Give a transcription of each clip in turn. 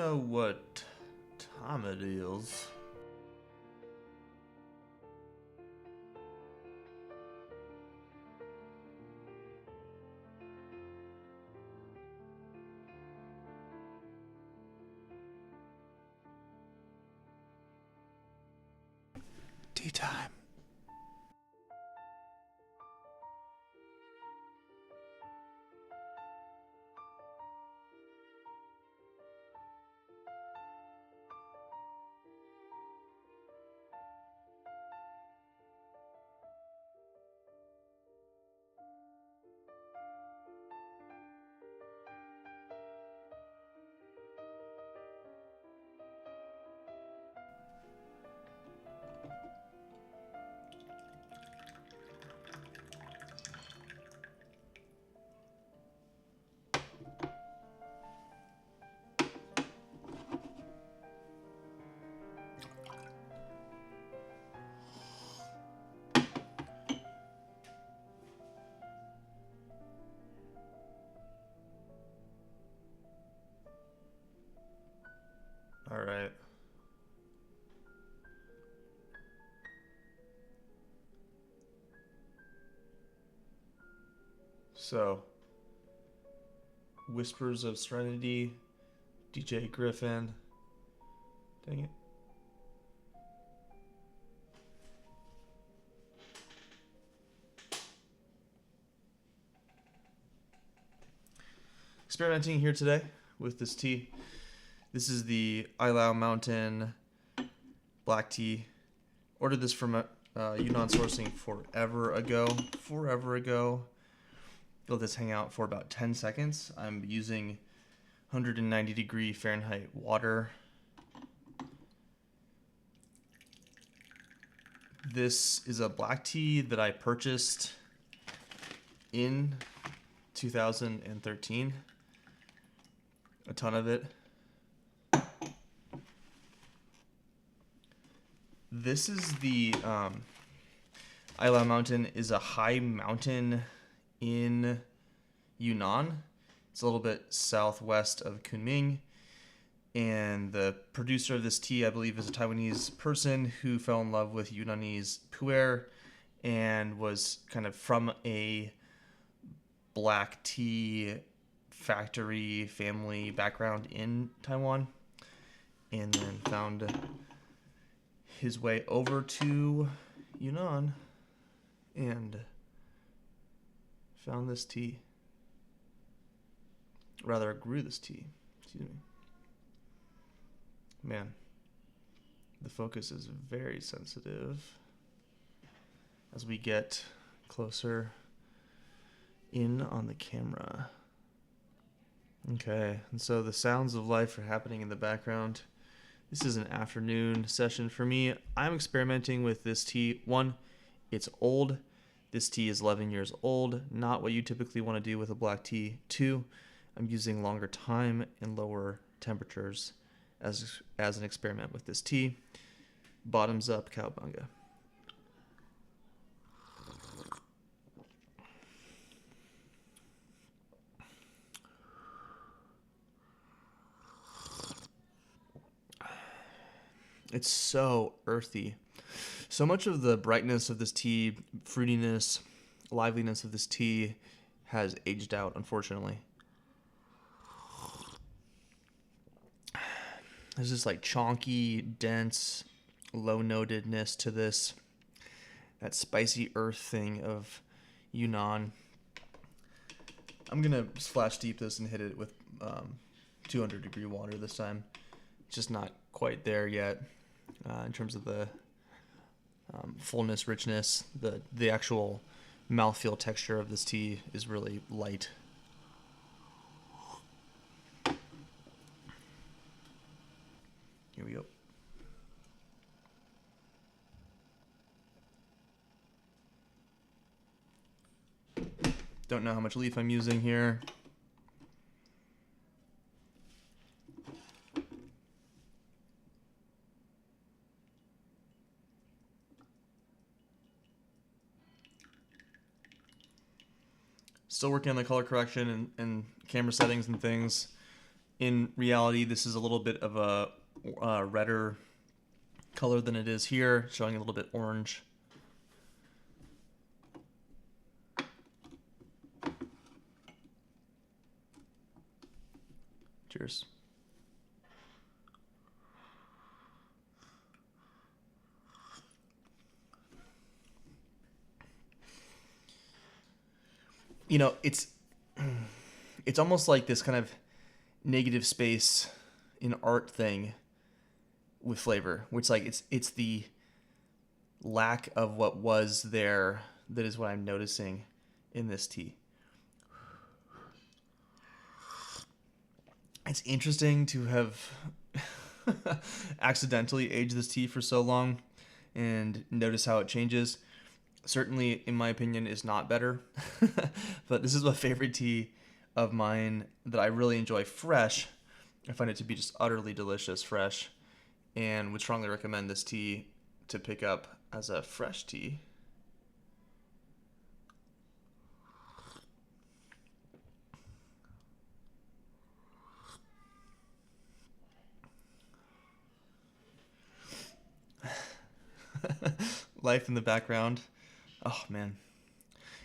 know what time it is. Tea time. All right. So, Whispers of Serenity, DJ Griffin. Dang it. Experimenting here today with this tea. This is the Ilau Mountain black tea. Ordered this from Yunnan Sourcing forever ago. Let this hang out for about 10 seconds. I'm using 190 degree Fahrenheit water. This is a black tea that I purchased in 2013. A ton of it. This is the Ilau Mountain is a high mountain in Yunnan. It's a little bit southwest of Kunming. And the producer of this tea, I believe, is a Taiwanese person who fell in love with Yunnanese pu'er and was kind of from a black tea factory family background in Taiwan, and then found his way over to Yunnan and found this tea. Rather, grew this tea. Excuse me. Man, the focus is very sensitive as we get closer in on the camera. Okay, and so the sounds of life are happening in the background. This is an afternoon session for me. I'm experimenting with this tea. One, it's old. This tea is 11 years old, not what you typically want to do with a black tea. Two, I'm using longer time and lower temperatures as an experiment with this tea. Bottoms up, cowabunga. It's so earthy. So much of the brightness of this tea, fruitiness, liveliness of this tea has aged out, unfortunately. There's this like chonky, dense, low-notedness to this. That spicy earth thing of Yunnan. I'm going to flash deep this and hit it with 200 degree water this time. It's just not quite there yet in terms of the fullness, richness. The actual mouthfeel texture of this tea is really light. Here we go. Don't know how much leaf I'm using here. Still working on the color correction and camera settings and things. In reality, this is a little bit of a redder color than it is here, showing a little bit orange. Cheers. You know, it's almost like this kind of negative space in art thing with flavor, which like it's the lack of what was there that is what I'm noticing in this tea. It's interesting to have accidentally aged this tea for so long and notice how it changes. Certainly, in my opinion, is not better. But this is a favorite tea of mine that I really enjoy fresh. I find it to be just utterly delicious fresh, and would strongly recommend this tea to pick up as a fresh tea. Life in the background. Oh man,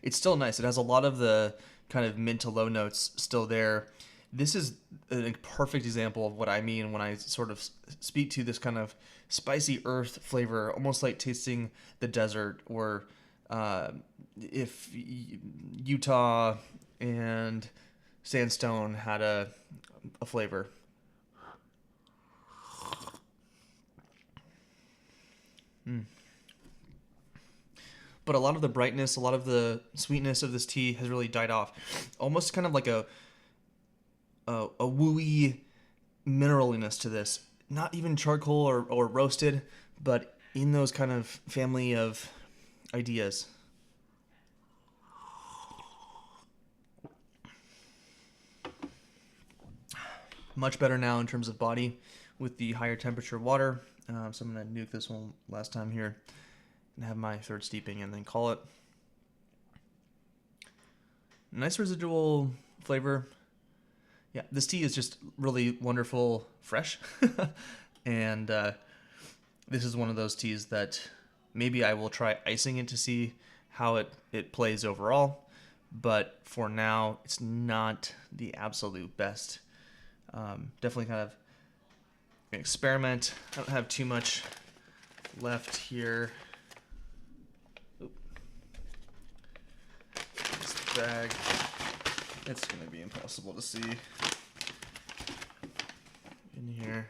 it's still nice. It has a lot of the kind of mid to low notes still there. This is a perfect example of what I mean when I sort of speak to this kind of spicy earth flavor, almost like tasting the desert, or if Utah and sandstone had a flavor. But a lot of the brightness, a lot of the sweetness of this tea has really died off. Almost kind of like a wooey mineraliness to this. Not even charcoal or roasted, but in those kind of family of ideas. Much better now in terms of body with the higher temperature water. So I'm going to nuke this one last time here and have my third steeping and then call it. Nice residual flavor. Yeah, this tea is just really wonderful fresh. And this is one of those teas that maybe I will try icing it to see how it plays overall. But for now, it's not the absolute best. Definitely kind of an experiment. I don't have too much left here. This bag, it's going to be impossible to see in here,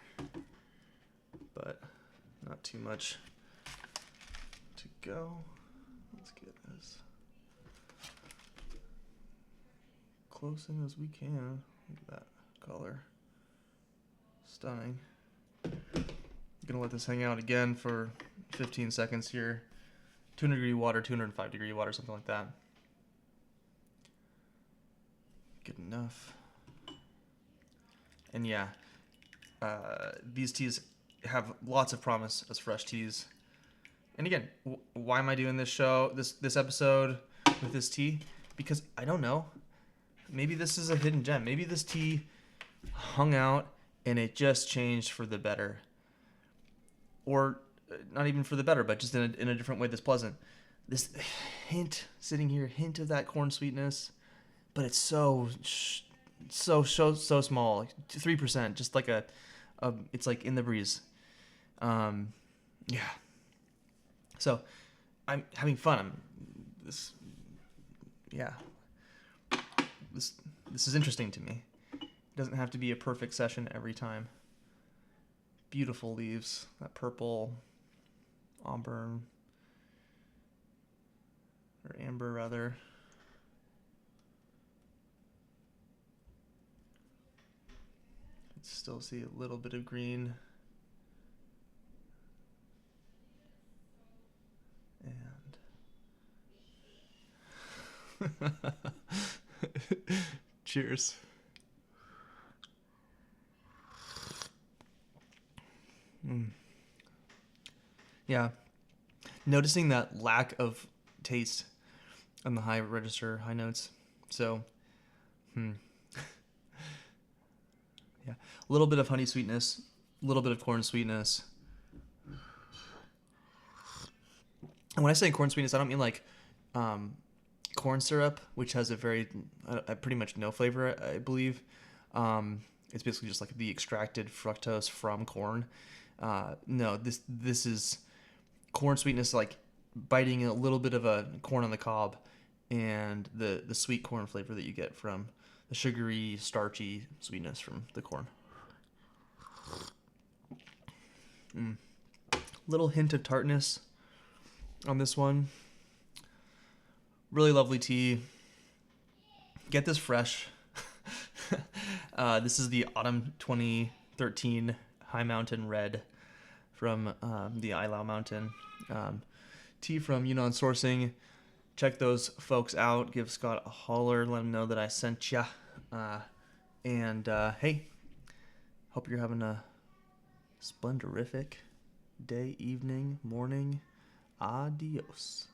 but not too much to go. Let's get as close in as we can. Look at that color. Stunning. I'm gonna let this hang out again for 15 seconds here. 200-degree water, 205-degree water, something like that. Good enough. And yeah, these teas have lots of promise as fresh teas. And again, why am I doing this episode with this tea? Because I don't know. Maybe this is a hidden gem. Maybe this tea hung out and it just changed for the better. Or not even for the better, but just in a different way that's pleasant. This hint sitting here, hint of that corn sweetness, but it's so small, like 3%, just like it's like in the breeze. Yeah. So I'm having fun. This is interesting to me. It doesn't have to be a perfect session every time. Beautiful leaves, that purple, auburn, or amber rather. Still see a little bit of green. And cheers. Yeah. Noticing that lack of taste on the high register, high notes. So, Yeah, a little bit of honey sweetness, a little bit of corn sweetness. And when I say corn sweetness, I don't mean like corn syrup, which has a very pretty much no flavor, I believe. It's basically just like the extracted fructose from corn. No, this is corn sweetness, like biting a little bit of a corn on the cob, and the sweet corn flavor that you get from the sugary, starchy sweetness from the corn. Little hint of tartness on this one. Really lovely tea. Get this fresh. This is the Autumn 2013 High Mountain Red from the Ilau Mountain. Tea from Yunnan Sourcing. Check those folks out. Give Scott a holler. Let him know that I sent ya. Hey, hope you're having a splendorific day, evening, morning. Adios.